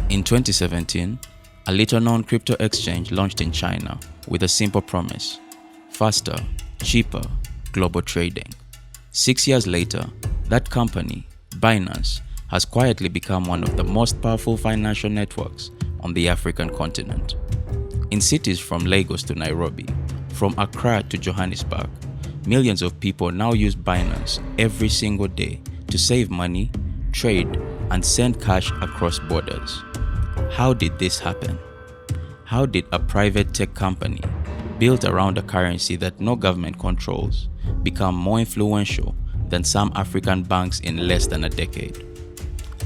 In 2017, a little-known crypto exchange launched in China with a simple promise: faster, cheaper, global trading. 6 years later, that company, Binance, has quietly become one of the most powerful financial networks on the African continent. In cities from Lagos to Nairobi, from Accra to Johannesburg, millions of people now use Binance every single day to save money, trade, and send cash across borders. How did this happen? How did a private tech company built around a currency that no government controls become more influential than some African banks in less than a decade?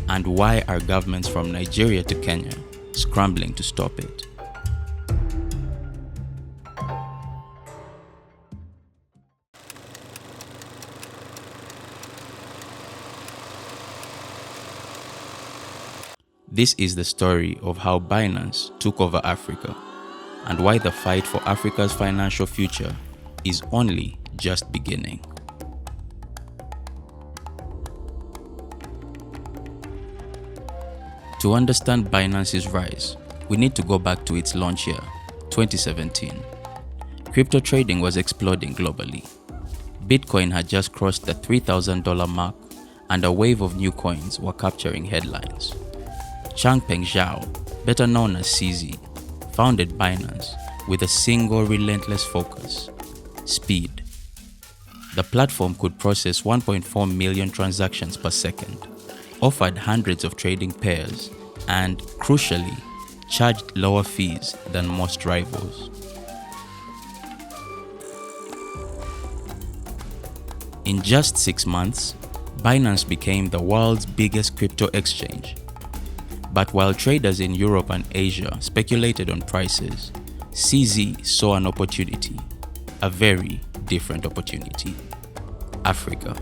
And why are governments from Nigeria to Kenya scrambling to stop it? This is the story of how Binance took over Africa and why the fight for Africa's financial future is only just beginning. To understand Binance's rise, we need to go back to its launch year, 2017. Crypto trading was exploding globally. Bitcoin had just crossed the $3,000 mark, and a wave of new coins were capturing headlines. Changpeng Zhao, better known as CZ, founded Binance with a single relentless focus: speed. The platform could process 1.4 million transactions per second, offered hundreds of trading pairs, and, crucially, charged lower fees than most rivals. In just 6 months, Binance became the world's biggest crypto exchange. But while traders in Europe and Asia speculated on prices, CZ saw an opportunity, a very different opportunity: Africa.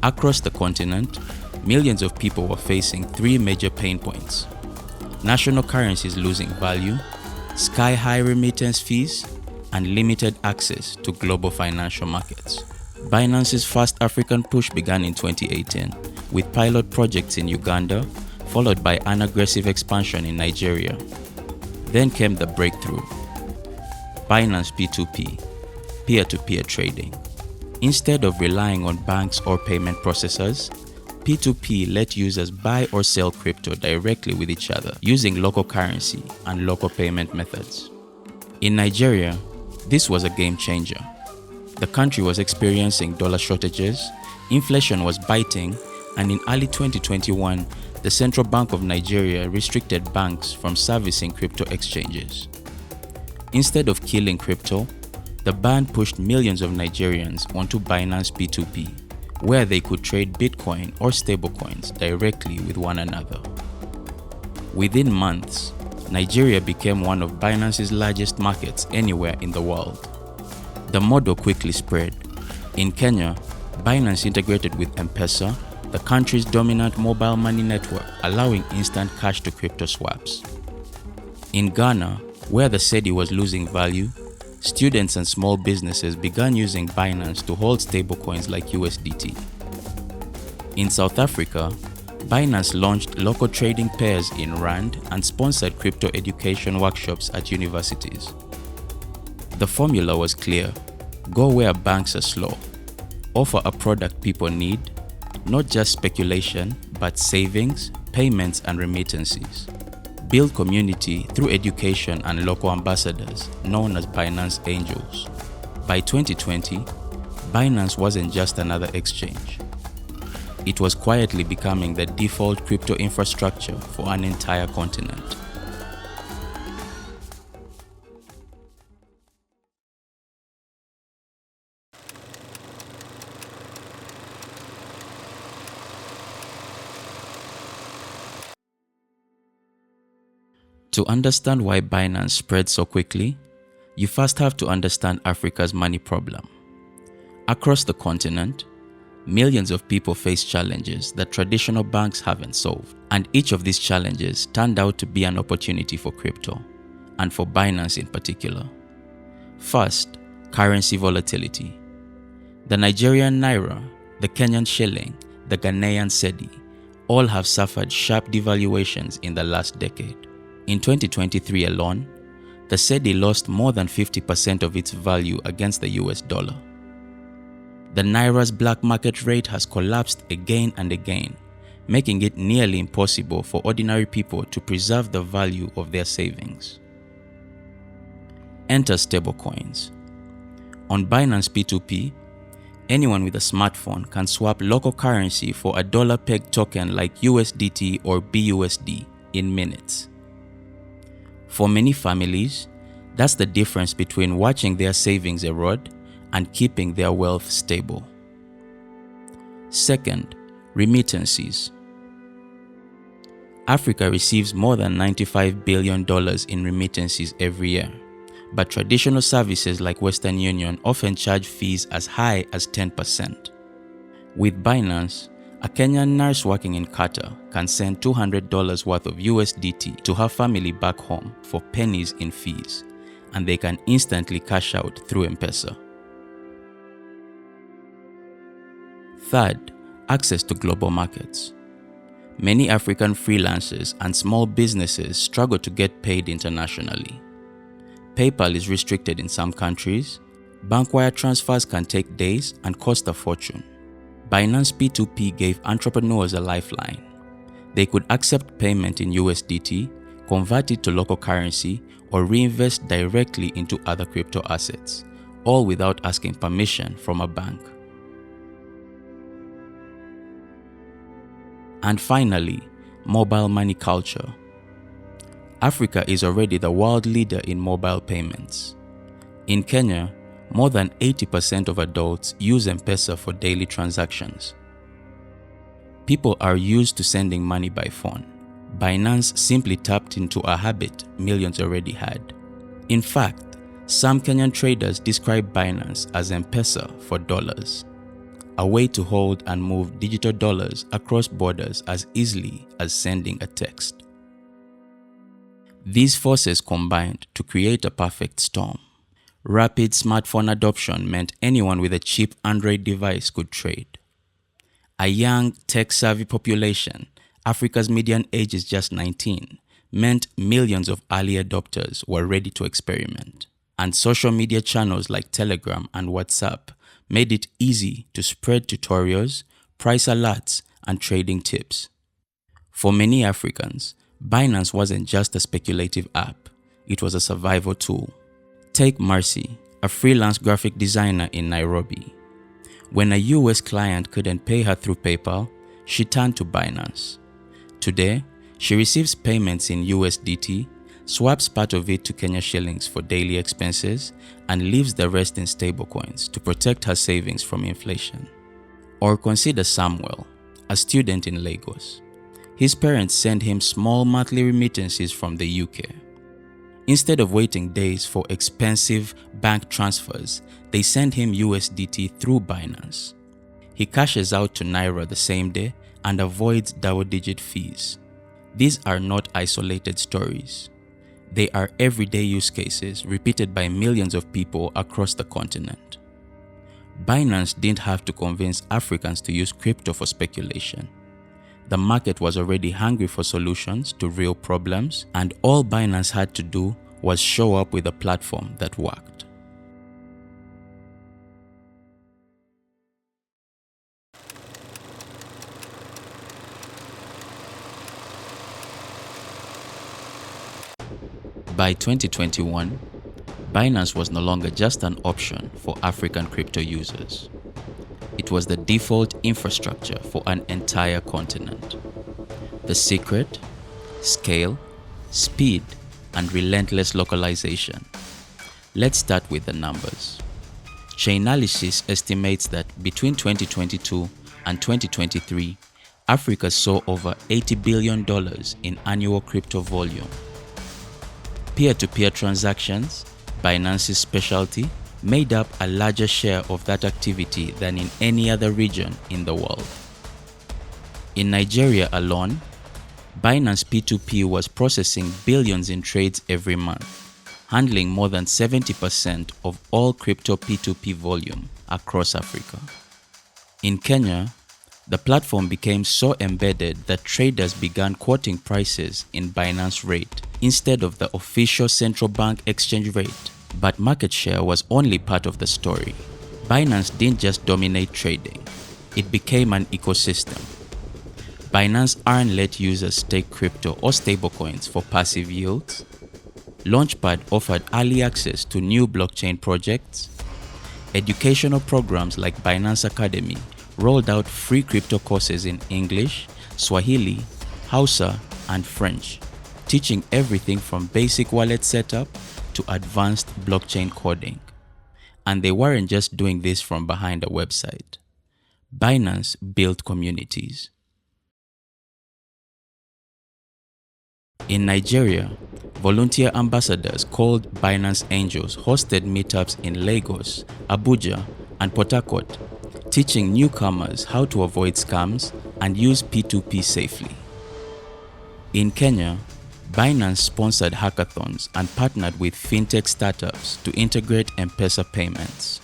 Across the continent, millions of people were facing 3 major pain points: national currencies losing value, sky-high remittance fees, and limited access to global financial markets. Binance's first African push began in 2018 with pilot projects in Uganda, followed by an aggressive expansion in Nigeria. Then came the breakthrough: Binance P2P, peer-to-peer trading. Instead of relying on banks or payment processors, P2P let users buy or sell crypto directly with each other using local currency and local payment methods. In Nigeria, this was a game changer. The country was experiencing dollar shortages, inflation was biting, and in early 2021, the Central Bank of Nigeria restricted banks from servicing crypto exchanges. Instead of killing crypto, the ban pushed millions of Nigerians onto Binance P2P, where they could trade Bitcoin or stablecoins directly with one another. Within months, Nigeria became one of Binance's largest markets anywhere in the world. The model quickly spread. In Kenya, Binance integrated with M-Pesa, the country's dominant mobile money network, allowing instant cash to crypto swaps. In Ghana, where the cedi was losing value, students and small businesses began using Binance to hold stablecoins like USDT. In South Africa, Binance launched local trading pairs in Rand and sponsored crypto education workshops at universities. The formula was clear: go where banks are slow. Offer a product people need, not just speculation, but savings, payments, and remittances. Build community through education and local ambassadors known as Binance Angels. By 2020, Binance wasn't just another exchange. It was quietly becoming the default crypto infrastructure for an entire continent. To understand why Binance spread so quickly, you first have to understand Africa's money problem. Across the continent, millions of people face challenges that traditional banks haven't solved, and each of these challenges turned out to be an opportunity for crypto, and for Binance in particular. First, currency volatility. The Nigerian naira, the Kenyan shilling, the Ghanaian cedi, all have suffered sharp devaluations in the last decade. In 2023 alone, the cedi lost more than 50% of its value against the US dollar. The naira's black market rate has collapsed again and again, making it nearly impossible for ordinary people to preserve the value of their savings. Enter stablecoins. On Binance P2P, anyone with a smartphone can swap local currency for a dollar-pegged token like USDT or BUSD in minutes. For many families, that's the difference between watching their savings erode and keeping their wealth stable. Second, remittances. Africa receives more than $95 billion in remittances every year, but traditional services like Western Union often charge fees as high as 10%. With Binance, a Kenyan nurse working in Qatar can send $200 worth of USDT to her family back home for pennies in fees, and they can instantly cash out through M-Pesa. Third, access to global markets. Many African freelancers and small businesses struggle to get paid internationally. PayPal is restricted in some countries, bank wire transfers can take days and cost a fortune. Binance P2P gave entrepreneurs a lifeline. They could accept payment in USDT, convert it to local currency, or reinvest directly into other crypto assets, all without asking permission from a bank. And finally, mobile money culture. Africa is already the world leader in mobile payments. In Kenya, more than 80% of adults use M-Pesa for daily transactions. People are used to sending money by phone. Binance simply tapped into a habit millions already had. In fact, some Kenyan traders describe Binance as M-Pesa for dollars, a way to hold and move digital dollars across borders as easily as sending a text. These forces combined to create a perfect storm. Rapid smartphone adoption meant anyone with a cheap Android device could trade. A young, tech-savvy population, Africa's median age is just 19, meant millions of early adopters were ready to experiment. And social media channels like Telegram and WhatsApp made it easy to spread tutorials, price alerts, and trading tips. For many Africans, Binance wasn't just a speculative app, it was a survival tool. Take Mercy, a freelance graphic designer in Nairobi. When a US client couldn't pay her through PayPal, she turned to Binance. Today, she receives payments in USDT, swaps part of it to Kenya shillings for daily expenses, and leaves the rest in stablecoins to protect her savings from inflation. Or consider Samuel, a student in Lagos. His parents send him small monthly remittances from the UK. Instead of waiting days for expensive bank transfers, they send him USDT through Binance. He cashes out to Naira the same day and avoids double-digit fees. These are not isolated stories. They are everyday use cases repeated by millions of people across the continent. Binance didn't have to convince Africans to use crypto for speculation. The market was already hungry for solutions to real problems, and all Binance had to do was show up with a platform that worked. By 2021, Binance was no longer just an option for African crypto users. It was the default infrastructure for an entire continent. The secret? Scale, speed, and relentless localization. Let's start with the numbers. Chainalysis estimates that between 2022 and 2023, Africa saw over $80 billion in annual crypto volume. Peer-to-peer transactions, Binance's specialty, made up a larger share of that activity than in any other region in the world. In Nigeria alone, Binance P2P was processing billions in trades every month. handling more than 70% of all crypto P2P volume across Africa. In Kenya, the platform became so embedded that traders began quoting prices in Binance rate instead of the official central bank exchange rate. But market share was only part of the story. Binance didn't just dominate trading, it became an ecosystem. Binance Earn let users stake crypto or stablecoins for passive yields. Launchpad offered early access to new blockchain projects. Educational programs like Binance Academy rolled out free crypto courses in English, Swahili, Hausa, and French, teaching everything from basic wallet setup to advanced blockchain coding. And they weren't just doing this from behind a website. Binance built communities. In Nigeria, volunteer ambassadors called Binance Angels hosted meetups in Lagos, Abuja, and Port Harcourt, teaching newcomers how to avoid scams and use P2P safely. In Kenya, Binance sponsored hackathons and partnered with fintech startups to integrate M-Pesa payments.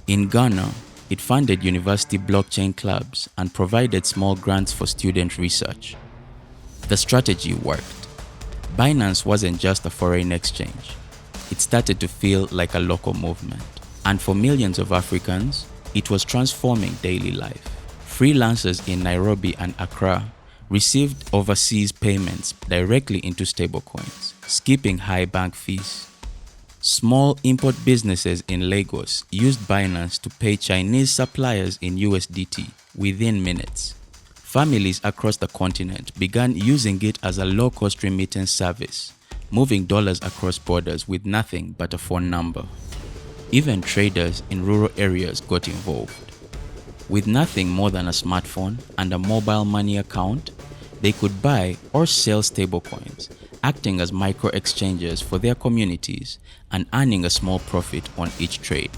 In Ghana, it funded university blockchain clubs and provided small grants for student research. The strategy worked. Binance wasn't just a foreign exchange. It started to feel like a local movement. And for millions of Africans, it was transforming daily life. Freelancers in Nairobi and Accra received overseas payments directly into stablecoins, skipping high bank fees. Small import businesses in Lagos used Binance to pay Chinese suppliers in USDT within minutes. Families across the continent began using it as a low-cost remittance service, moving dollars across borders with nothing but a phone number. Even traders in rural areas got involved. With nothing more than a smartphone and a mobile money account, they could buy or sell stablecoins, acting as micro-exchanges for their communities and earning a small profit on each trade.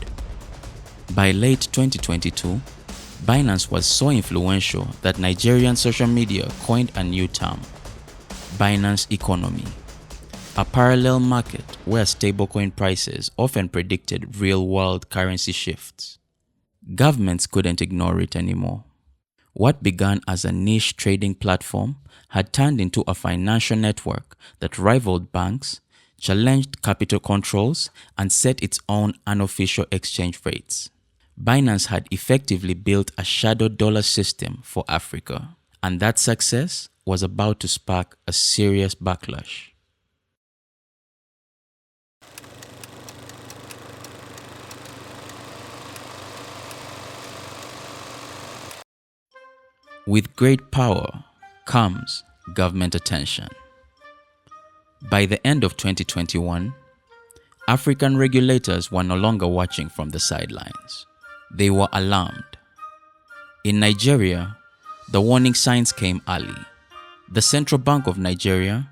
By late 2022, Binance was so influential that Nigerian social media coined a new term, Binance economy, a parallel market where stablecoin prices often predicted real-world currency shifts. Governments couldn't ignore it anymore. What began as a niche trading platform had turned into a financial network that rivaled banks, challenged capital controls, and set its own unofficial exchange rates. Binance had effectively built a shadow dollar system for Africa, and that success was about to spark a serious backlash. With great power comes government attention. By the end of 2021, African regulators were no longer watching from the sidelines. They were alarmed. In Nigeria, the warning signs came early. The Central Bank of Nigeria,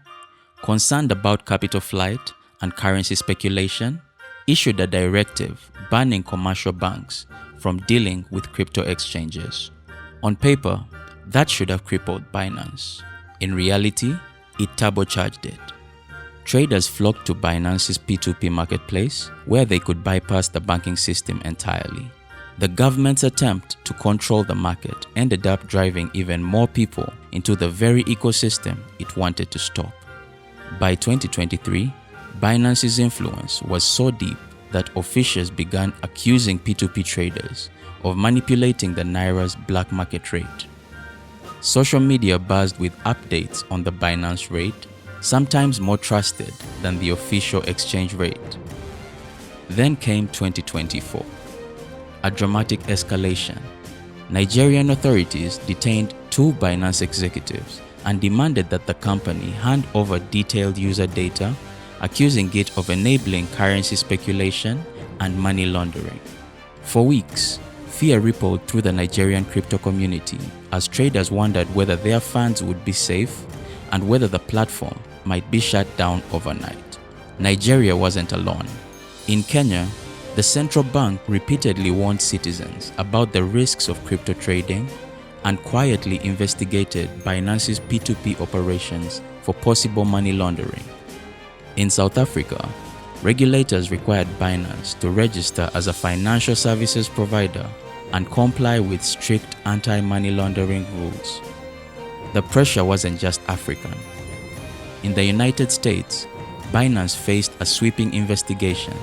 concerned about capital flight and currency speculation, issued a directive banning commercial banks from dealing with crypto exchanges. On paper, that should have crippled Binance. In reality, it turbocharged it. Traders flocked to Binance's P2P marketplace, where they could bypass the banking system entirely. The government's attempt to control the market ended up driving even more people into the very ecosystem it wanted to stop. By 2023, Binance's influence was so deep that officials began accusing P2P traders of manipulating the Naira's black market rate. Social media buzzed with updates on the Binance rate, sometimes more trusted than the official exchange rate. Then came 2024, a dramatic escalation. Nigerian authorities detained 2 Binance executives and demanded that the company hand over detailed user data, accusing it of enabling currency speculation and money laundering. For weeks, fear rippled through the Nigerian crypto community as traders wondered whether their funds would be safe and whether the platform might be shut down overnight. Nigeria wasn't alone. In Kenya, the central bank repeatedly warned citizens about the risks of crypto trading and quietly investigated Binance's P2P operations for possible money laundering. In South Africa, Regulators required Binance to register as a financial services provider and comply with strict anti-money laundering rules. The pressure wasn't just African. In the United States, Binance faced a sweeping investigation.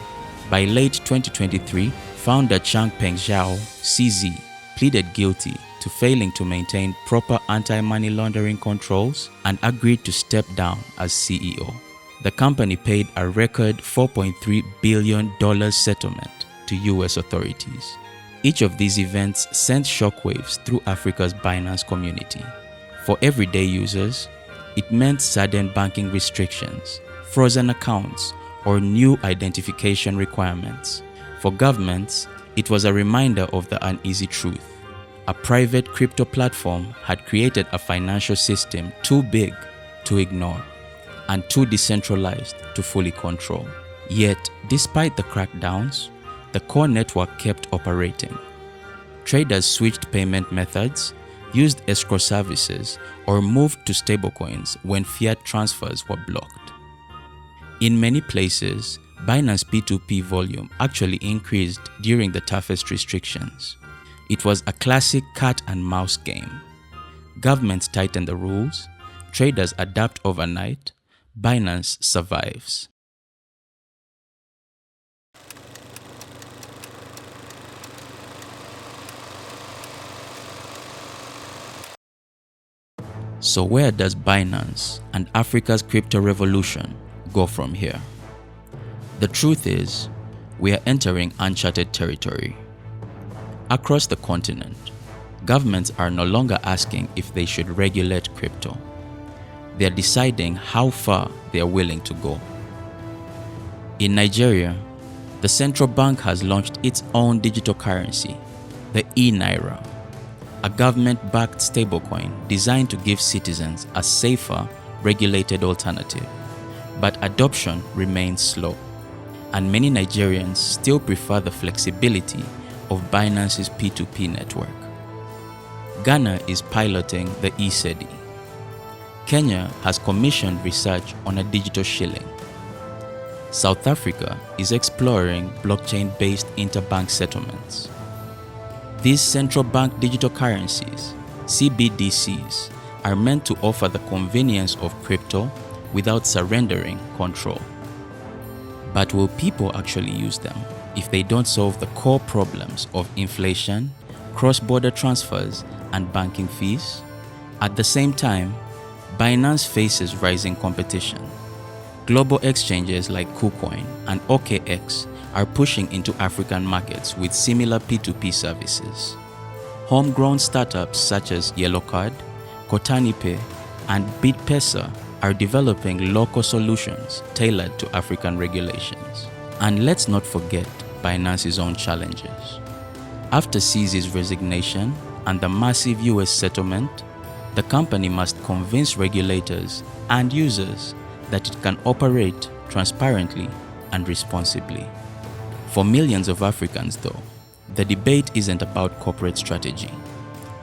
By late 2023, founder Changpeng Zhao, CZ, pleaded guilty to failing to maintain proper anti-money laundering controls and agreed to step down as CEO. The company paid a record $4.3 billion settlement to US authorities. Each of these events sent shockwaves through Africa's Binance community. For everyday users, it meant sudden banking restrictions, frozen accounts, or new identification requirements. For governments, it was a reminder of the uneasy truth. A private crypto platform had created a financial system too big to ignore and too decentralized to fully control. Yet, despite the crackdowns, the core network kept operating. Traders switched payment methods, used escrow services, or moved to stablecoins when fiat transfers were blocked. In many places, Binance P2P volume actually increased during the toughest restrictions. It was a classic cat and mouse game. Governments tighten the rules, traders adapt overnight, Binance survives. So where does Binance and Africa's crypto revolution go from here? The truth is, we are entering uncharted territory. Across the continent, governments are no longer asking if they should regulate crypto. They are deciding how far they are willing to go. In Nigeria, the central bank has launched its own digital currency, the e-Naira, a government-backed stablecoin designed to give citizens a safer, regulated alternative. But adoption remains slow, and many Nigerians still prefer the flexibility of Binance's P2P network. Ghana is piloting the e-Cedi. Kenya has commissioned research on a digital shilling. South Africa is exploring blockchain-based interbank settlements. These central bank digital currencies, CBDCs, are meant to offer the convenience of crypto without surrendering control. But will people actually use them if they don't solve the core problems of inflation, cross-border transfers, and banking fees? At the same time, Binance faces rising competition. Global exchanges like KuCoin and OKX are pushing into African markets with similar P2P services. Homegrown startups such as YellowCard, KotaniPay, and BitPesa are developing local solutions tailored to African regulations. And let's not forget Binance's own challenges. After CZ's resignation and the massive US settlement, the company must convince regulators and users that it can operate transparently and responsibly. For millions of Africans, though, the debate isn't about corporate strategy.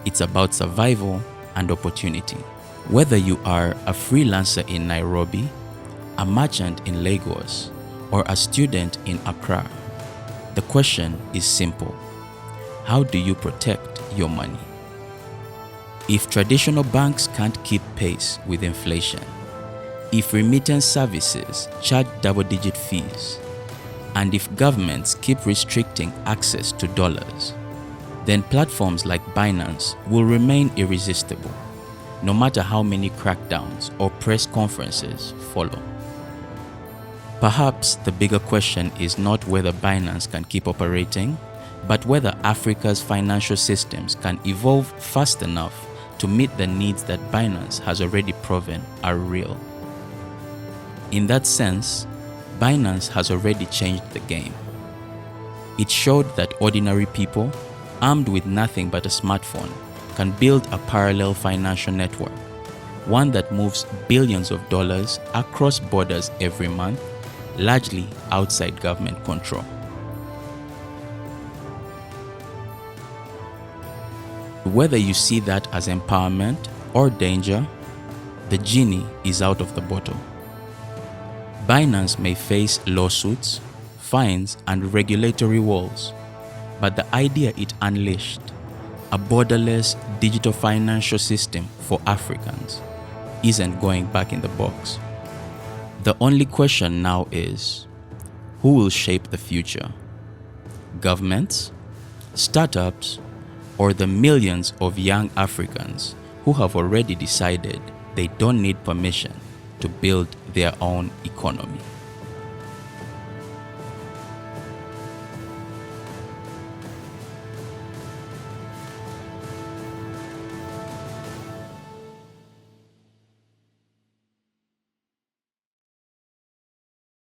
It's about survival and opportunity. Whether you are a freelancer in Nairobi, a merchant in Lagos, or a student in Accra, the question is simple. How do you protect your money? If traditional banks can't keep pace with inflation, if remittance services charge double-digit fees, and if governments keep restricting access to dollars, then platforms like Binance will remain irresistible, no matter how many crackdowns or press conferences follow. Perhaps the bigger question is not whether Binance can keep operating, but whether Africa's financial systems can evolve fast enough to meet the needs that Binance has already proven are real. In that sense, Binance has already changed the game. It showed that ordinary people, armed with nothing but a smartphone, can build a parallel financial network, one that moves billions of dollars across borders every month, largely outside government control. Whether you see that as empowerment or danger, the genie is out of the bottle. Binance may face lawsuits, fines, and regulatory walls, but the idea it unleashed, a borderless digital financial system for Africans, isn't going back in the box. The only question now is, who will shape the future? Governments, startups, or the millions of young Africans who have already decided they don't need permission to build their own economy?